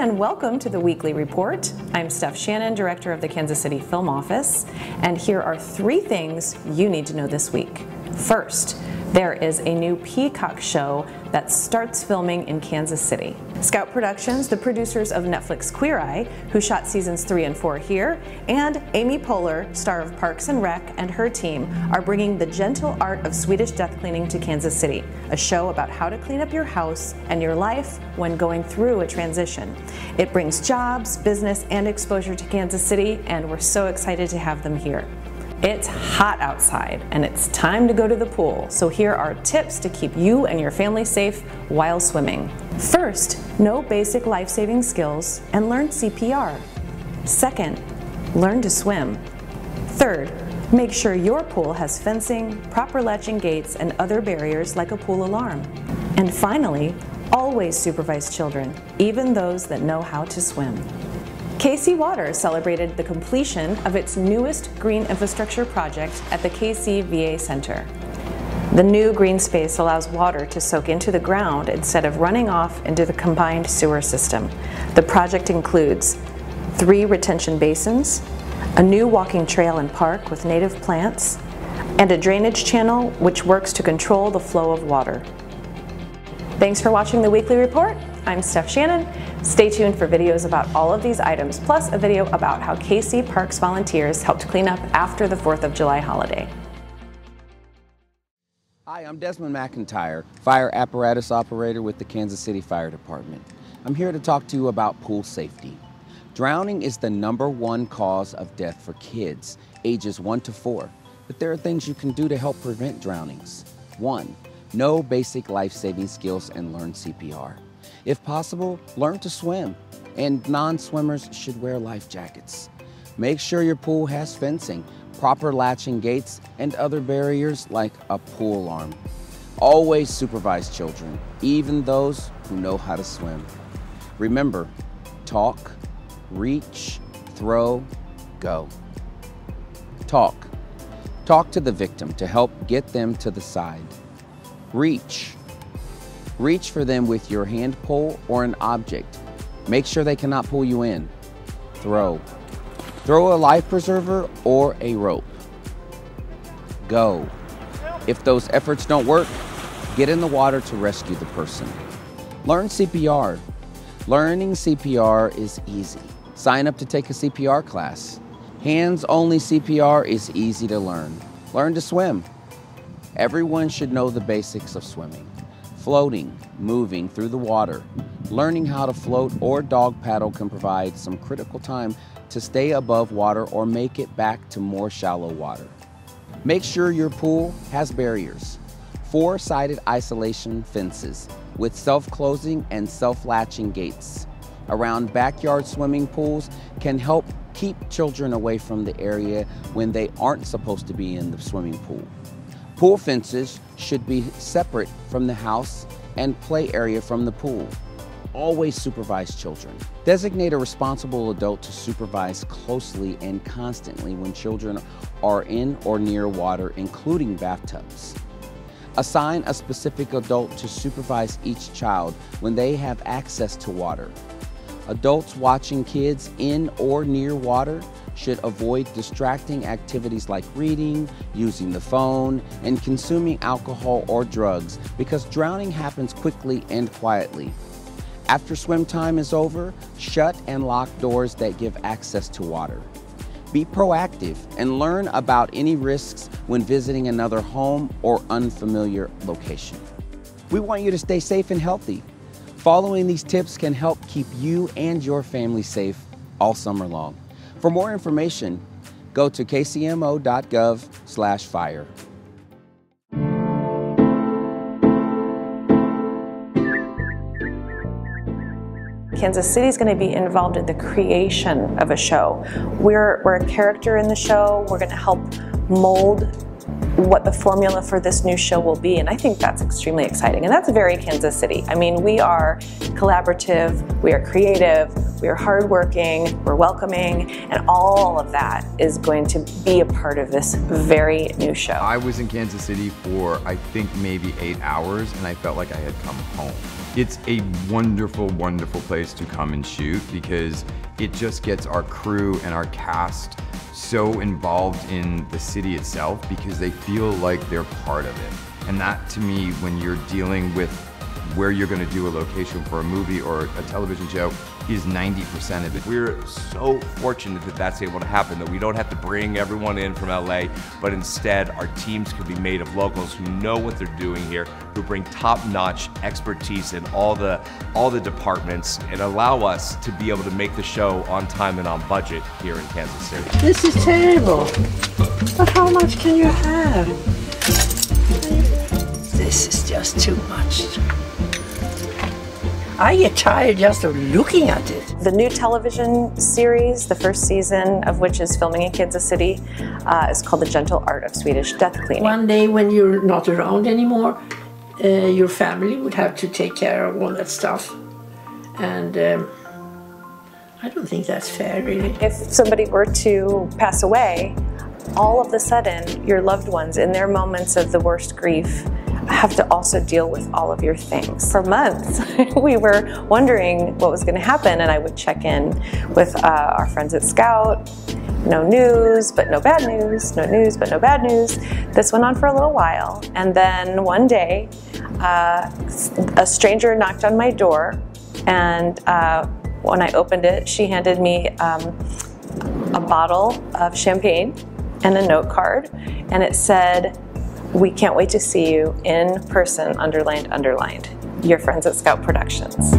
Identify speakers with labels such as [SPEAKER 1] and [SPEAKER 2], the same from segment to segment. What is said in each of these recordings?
[SPEAKER 1] and welcome to the Weekly Report. I'm Steph Shannon, Director of the Kansas City Film Office, and here are 3 things you need to know this week. First, there is a new Peacock Show that starts filming in Kansas City. Scout Productions, the producers of Netflix Queer Eye, who shot seasons 3 and 4 here, and Amy Poehler, star of Parks and Rec, and her team are bringing The Gentle Art of Swedish Death Cleaning to Kansas City, a show about how to clean up your house and your life when going through a transition. It brings jobs, business, and exposure to Kansas City, and we're so excited to have them here. It's hot outside and it's time to go to the pool, so here are tips to keep you and your family safe while swimming. First, know basic life-saving skills and learn CPR. Second, learn to swim. Third, make sure your pool has fencing, proper latching gates, and other barriers like a pool alarm. And finally, always supervise children, even those that know how to swim. KC Water celebrated the completion of its newest green infrastructure project at the KCVA Center. The new green space allows water to soak into the ground instead of running off into the combined sewer system. The project includes 3 retention basins, a new walking trail and park with native plants, and a drainage channel which works to control the flow of water. Thanks for watching the Weekly Report. I'm Steph Shannon. Stay tuned for videos about all of these items, plus a video about how KC Parks volunteers helped clean up after the 4th of July holiday.
[SPEAKER 2] Hi, I'm Desmond McIntyre, fire apparatus operator with the Kansas City Fire Department. I'm here to talk to you about pool safety. Drowning is the #1 cause of death for kids, ages 1 to 4, but there are things you can do to help prevent drownings. 1. Know basic life-saving skills and learn CPR. If possible, learn to swim, and non-swimmers should wear life jackets. Make sure your pool has fencing, proper latching gates, and other barriers like a pool alarm. Always supervise children, even those who know how to swim. Remember, talk, reach, throw, go. Talk. Talk to the victim to help get them to the side. Reach. Reach for them with your hand pole or an object. Make sure they cannot pull you in. Throw. Throw a life preserver or a rope. Go. If those efforts don't work, get in the water to rescue the person. Learn CPR. Learning CPR is easy. Sign up to take a CPR class. Hands-only CPR is easy to learn. Learn to swim. Everyone should know the basics of swimming. Floating, moving through the water. Learning how to float or dog paddle can provide some critical time to stay above water or make it back to more shallow water. Make sure your pool has barriers. 4-sided isolation fences with self-closing and self-latching gates around backyard swimming pools can help keep children away from the area when they aren't supposed to be in the swimming pool. Pool fences should be separate from the house and play area from the pool. Always supervise children. Designate a responsible adult to supervise closely and constantly when children are in or near water, including bathtubs. Assign a specific adult to supervise each child when they have access to water. Adults watching kids in or near water should avoid distracting activities like reading, using the phone, and consuming alcohol or drugs because drowning happens quickly and quietly. After swim time is over, shut and lock doors that give access to water. Be proactive and learn about any risks when visiting another home or unfamiliar location. We want you to stay safe and healthy. Following these tips can help keep you and your family safe all summer long. For more information, go to kcmo.gov/fire.
[SPEAKER 1] Kansas City is going to be involved in the creation of a show. We're a character in the show. We're going to help mold what the formula for this new show will be, and I think that's extremely exciting, and that's very Kansas City. I mean, we are collaborative, we are creative, we are hardworking, we're welcoming, and all of that is going to be a part of this very new show.
[SPEAKER 3] I was in Kansas City for, I think, maybe 8 hours, and I felt like I had come home. It's a wonderful, wonderful place to come and shoot because it just gets our crew and our cast so involved in the city itself because they feel like they're part of it. And that, to me, when you're dealing with where you're going to do a location for a movie or a television show, is 90% of it.
[SPEAKER 4] We're so fortunate that that's able to happen, that we don't have to bring everyone in from LA, but instead our teams can be made of locals who know what they're doing here, who bring top-notch expertise in all the departments and allow us to be able to make the show on time and on budget here in Kansas City.
[SPEAKER 5] This is terrible, but how much can you have? This is just too much. I get tired just of looking at it.
[SPEAKER 1] The new television series, the first season of which is filming in Kansas City, is called The Gentle Art of Swedish Death Cleaning.
[SPEAKER 5] One day when you're not around anymore, your family would have to take care of all that stuff. And I don't think that's fair, really.
[SPEAKER 1] If somebody were to pass away, all of a sudden, your loved ones, in their moments of the worst grief, have to also deal with all of your things. For months, we were wondering what was going to happen, and I would check in with our friends at Scout. No news, but no bad news. No news, but no bad news. This went on for a little while, and then one day, a stranger knocked on my door, and when I opened it, she handed me a bottle of champagne and a note card, and it said, "We can't wait to see you in person, underlined, underlined. Your friends at Scout Productions."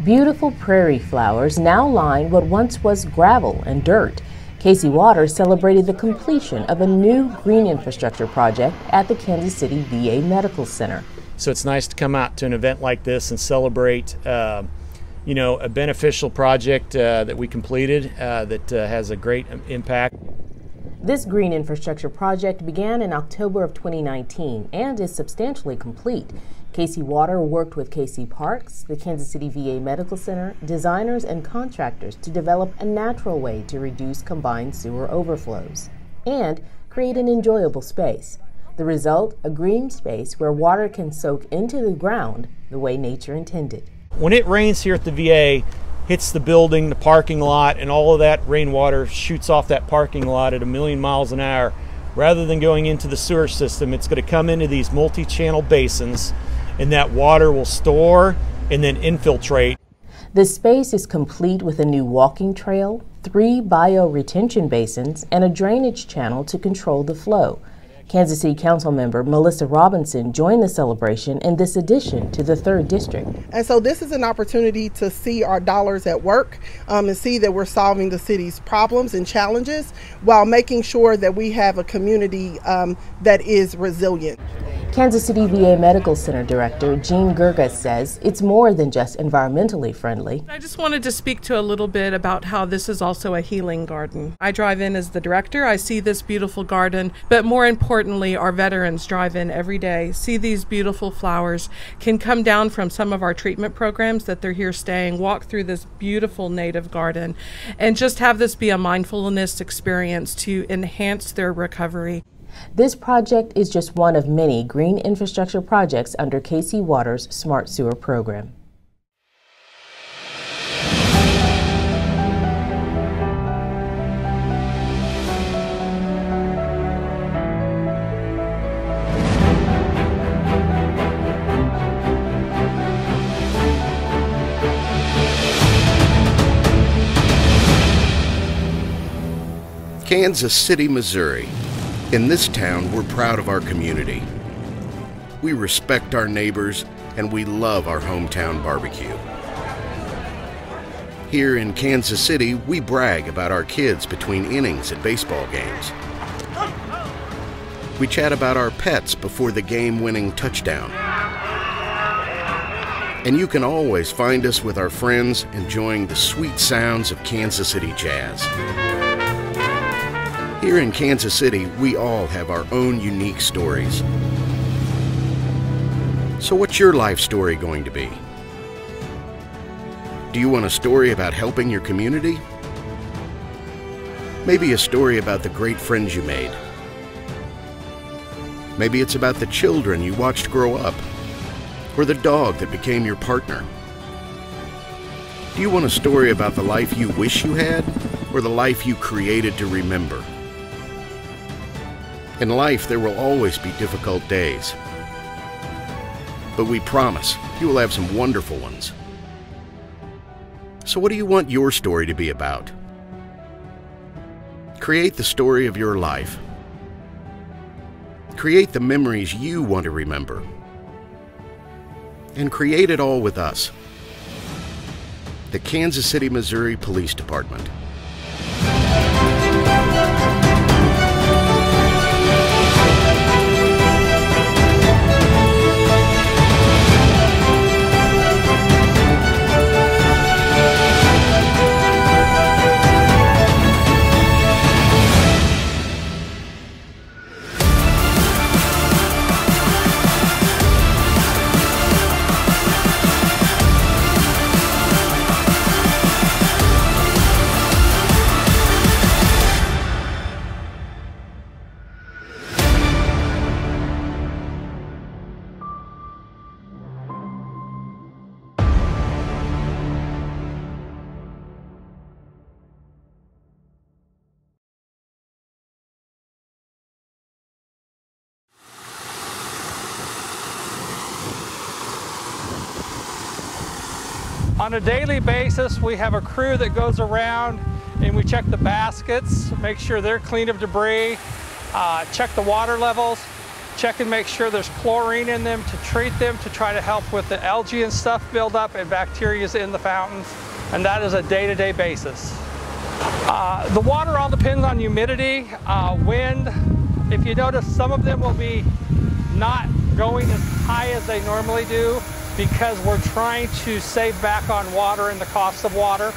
[SPEAKER 6] Beautiful prairie flowers now line what once was gravel and dirt. KC Water celebrated the completion of a new green infrastructure project at the Kansas City VA Medical Center.
[SPEAKER 7] So it's nice to come out to an event like this and celebrate, a beneficial project that we completed that has a great impact.
[SPEAKER 6] This green infrastructure project began in October of 2019 and is substantially complete. KC Water worked with KC Parks, the Kansas City VA Medical Center, designers and contractors to develop a natural way to reduce combined sewer overflows and create an enjoyable space. The result, a green space where water can soak into the ground the way nature intended.
[SPEAKER 7] When it rains here at the VA, hits the building, the parking lot, and all of that rainwater shoots off that parking lot at 1,000,000 miles an hour. Rather than going into the sewer system, it's going to come into these multi-channel basins, and that water will store and then infiltrate.
[SPEAKER 6] The space is complete with a new walking trail, 3 bio-retention basins, and a drainage channel to control the flow. Kansas City Council member Melissa Robinson joined the celebration in this addition to the 3rd District.
[SPEAKER 8] And so this is an opportunity to see our dollars at work and see that we're solving the city's problems and challenges while making sure that we have a community that is resilient.
[SPEAKER 6] Kansas City VA Medical Center Director Jean Gurgas says it's more than just environmentally friendly.
[SPEAKER 9] I just wanted to speak to a little bit about how this is also a healing garden. I drive in as the director, I see this beautiful garden, but more importantly, our veterans drive in every day, see these beautiful flowers, can come down from some of our treatment programs that they're here staying, walk through this beautiful native garden, and just have this be a mindfulness experience to enhance their recovery.
[SPEAKER 6] This project is just one of many green infrastructure projects under KC Water's Smart Sewer program.
[SPEAKER 10] Kansas City, Missouri. In this town, we're proud of our community. We respect our neighbors, and we love our hometown barbecue. Here in Kansas City, we brag about our kids between innings at baseball games. We chat about our pets before the game-winning touchdown. And you can always find us with our friends enjoying the sweet sounds of Kansas City jazz. Here in Kansas City, we all have our own unique stories. So what's your life story going to be? Do you want a story about helping your community? Maybe a story about the great friends you made. Maybe it's about the children you watched grow up, or the dog that became your partner. Do you want a story about the life you wish you had, or the life you created to remember? In life, there will always be difficult days, but we promise you will have some wonderful ones. So what do you want your story to be about? Create the story of your life. Create the memories you want to remember. And create it all with us, the Kansas City, Missouri Police Department.
[SPEAKER 11] On a daily basis, we have a crew that goes around and we check the baskets, make sure they're clean of debris, check the water levels, check and make sure there's chlorine in them to treat them to try to help with the algae and stuff build up and bacteria in the fountains, and that is a day-to-day basis. The water all depends on humidity, wind. If you notice, some of them will be not going as high as they normally do, because we're trying to save back on water and the cost of water.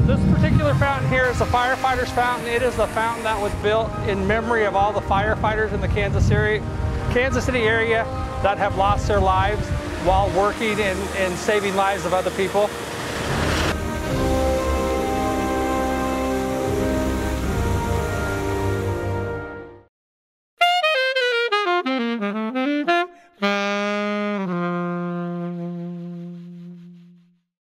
[SPEAKER 11] This particular fountain here is a firefighter's fountain. It is the fountain that was built in memory of all the firefighters in the Kansas City area that have lost their lives while working and saving lives of other people.